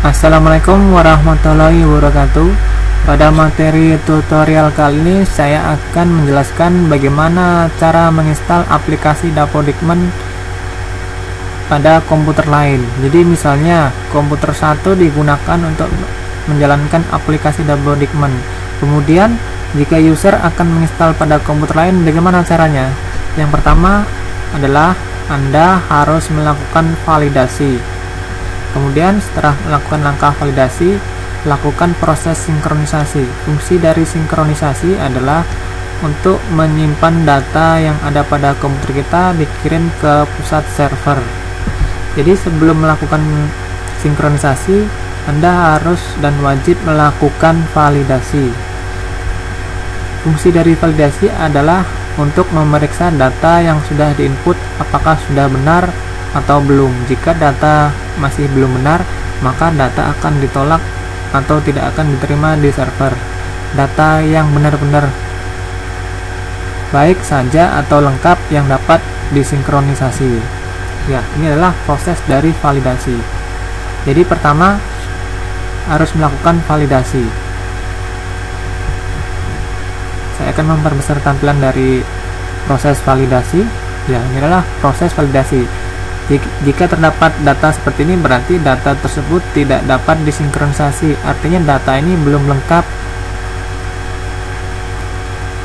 Assalamualaikum warahmatullahi wabarakatuh. Pada materi tutorial kali ini saya akan menjelaskan bagaimana cara menginstal aplikasi Dapodikmen pada komputer lain. Jadi misalnya komputer satu digunakan untuk menjalankan aplikasi Dapodikmen. Kemudian jika user akan menginstal pada komputer lain, bagaimana caranya? Yang pertama adalah Anda harus melakukan validasi. Kemudian setelah melakukan langkah validasi, lakukan proses sinkronisasi. Fungsi dari sinkronisasi adalah untuk menyimpan data yang ada pada komputer kita dikirim ke pusat server. Jadi sebelum melakukan sinkronisasi, Anda harus dan wajib melakukan validasi. Fungsi dari validasi adalah untuk memeriksa data yang sudah diinput apakah sudah benar atau belum. Jika data masih belum benar, maka data akan ditolak atau tidak akan diterima di server. Data yang benar-benar baik saja atau lengkap yang dapat disinkronisasi. Ya, ini adalah proses dari validasi. Jadi pertama harus melakukan validasi. Saya akan memperbesar tampilan dari proses validasi. Ya, ini adalah proses validasi. Jika terdapat data seperti ini, berarti data tersebut tidak dapat disinkronisasi. Artinya data ini belum lengkap.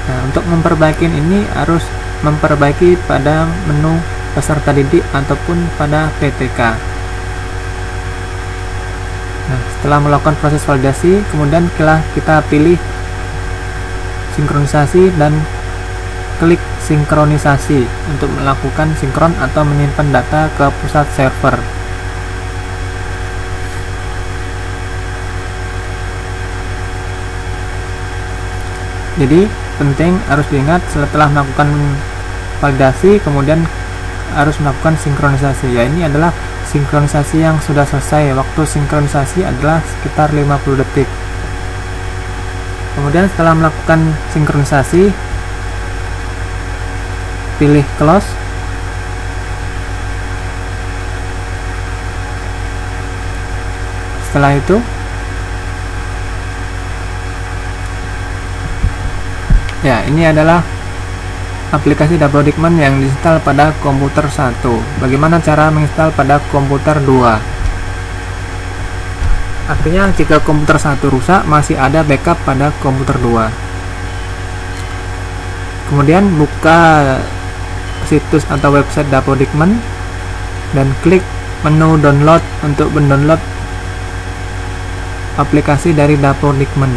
Nah, untuk memperbaiki ini harus memperbaiki pada menu peserta didik ataupun pada PTK. Nah, setelah melakukan proses validasi, kemudian kita pilih sinkronisasi dan klik sinkronisasi untuk melakukan sinkron atau menyimpan data ke pusat server. Jadi penting harus diingat setelah melakukan validasi kemudian harus melakukan sinkronisasi. Ya, ini adalah sinkronisasi yang sudah selesai. Waktu sinkronisasi adalah sekitar 50 detik. Kemudian setelah melakukan sinkronisasi, pilih close. Setelah itu ya, ini adalah aplikasi Dapodikmen yang diinstal pada komputer 1. Bagaimana cara menginstal pada komputer 2? Artinya jika komputer 1 rusak, masih ada backup pada komputer 2. Kemudian buka situs atau website Dapodikmen dan klik menu download untuk mendownload aplikasi dari Dapodikmen.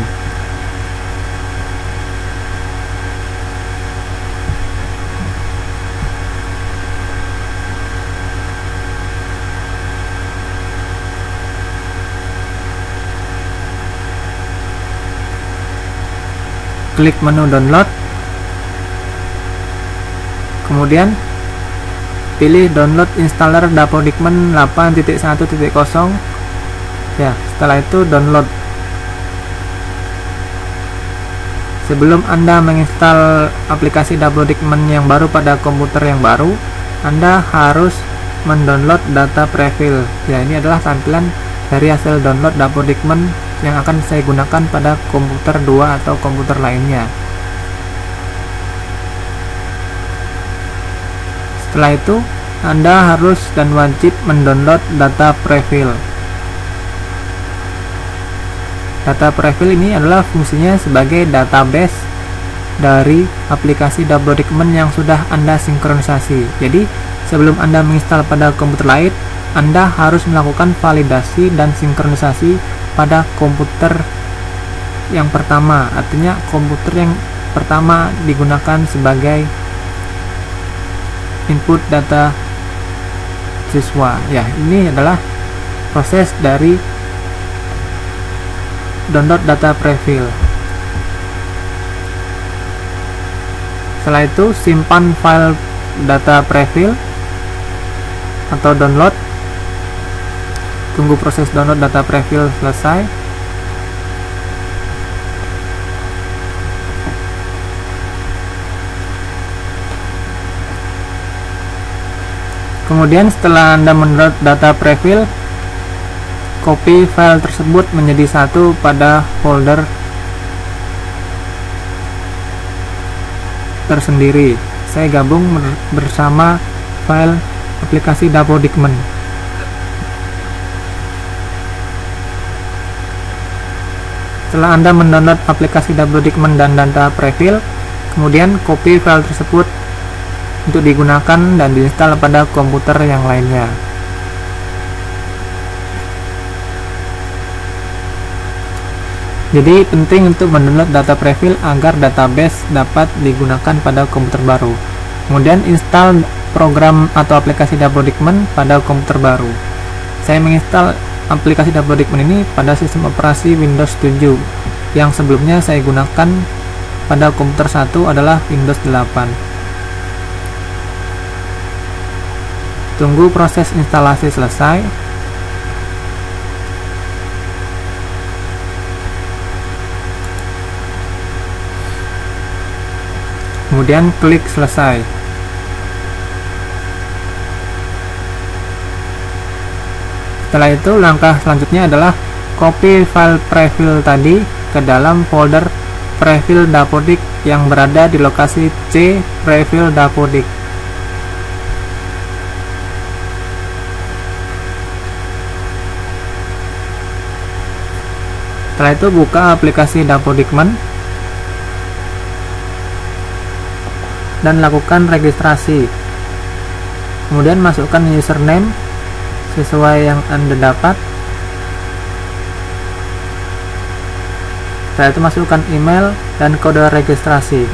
Klik menu download. Kemudian pilih download installer Dapodikmen 8.1.0. Ya, setelah itu download. Sebelum Anda menginstal aplikasi Dapodikmen yang baru pada komputer yang baru, Anda harus mendownload data prefil. Ya, ini adalah tampilan dari hasil download Dapodikmen yang akan saya gunakan pada komputer 2 atau komputer lainnya. Setelah itu, Anda harus dan wajib mendownload data prefil. Data prefil ini adalah fungsinya sebagai database dari aplikasi Dapodikmen yang sudah Anda sinkronisasi. Jadi, sebelum Anda menginstal pada komputer lain, Anda harus melakukan validasi dan sinkronisasi pada komputer yang pertama. Artinya, komputer yang pertama digunakan sebagai input data siswa. Ya, ini adalah proses dari download data prefil. Setelah itu simpan file data prefil atau download. Tunggu proses download data prefil selesai. Kemudian setelah Anda mendownload data prefil, copy file tersebut menjadi satu pada folder tersendiri. Saya gabung bersama file aplikasi Dapodigmen. Setelah Anda mendownload aplikasi Dapodigmen dan data prefill, kemudian copy file tersebut untuk digunakan dan diinstal pada komputer yang lainnya. Jadi penting untuk mendownload data prefill agar database dapat digunakan pada komputer baru. Kemudian install program atau aplikasi Dapodigmen pada komputer baru. Saya menginstal aplikasi Dapodigmen ini pada sistem operasi Windows 7 yang sebelumnya saya gunakan pada komputer 1 adalah Windows 8. Tunggu proses instalasi selesai. Kemudian klik selesai. Setelah itu langkah selanjutnya adalah copy file prefill tadi ke dalam folder prefill Dapodig yang berada di lokasi C prefill Dapodig. Setelah itu buka aplikasi Dapodigmen dan lakukan registrasi. Kemudian masukkan username sesuai yang Anda dapat. Setelah itu masukkan email dan kode registrasi.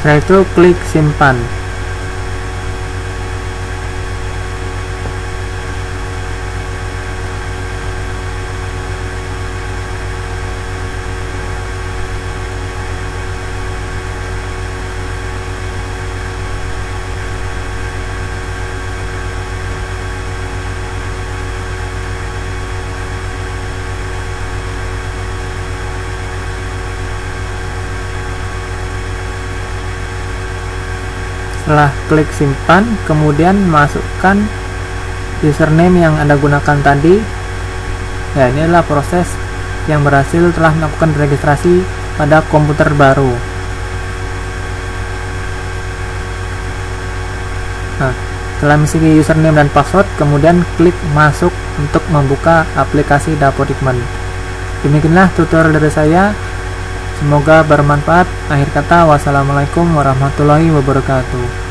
Setelah itu klik simpan. Setelah klik simpan, kemudian masukkan username yang Anda gunakan tadi. Ya, ini adalah proses yang berhasil telah melakukan registrasi pada komputer baru. Nah, setelah mengisi username dan password, kemudian klik masuk untuk membuka aplikasi Dapodigmen. Demikianlah tutorial dari saya. Semoga bermanfaat. Akhir kata, wassalamualaikum warahmatullahi wabarakatuh.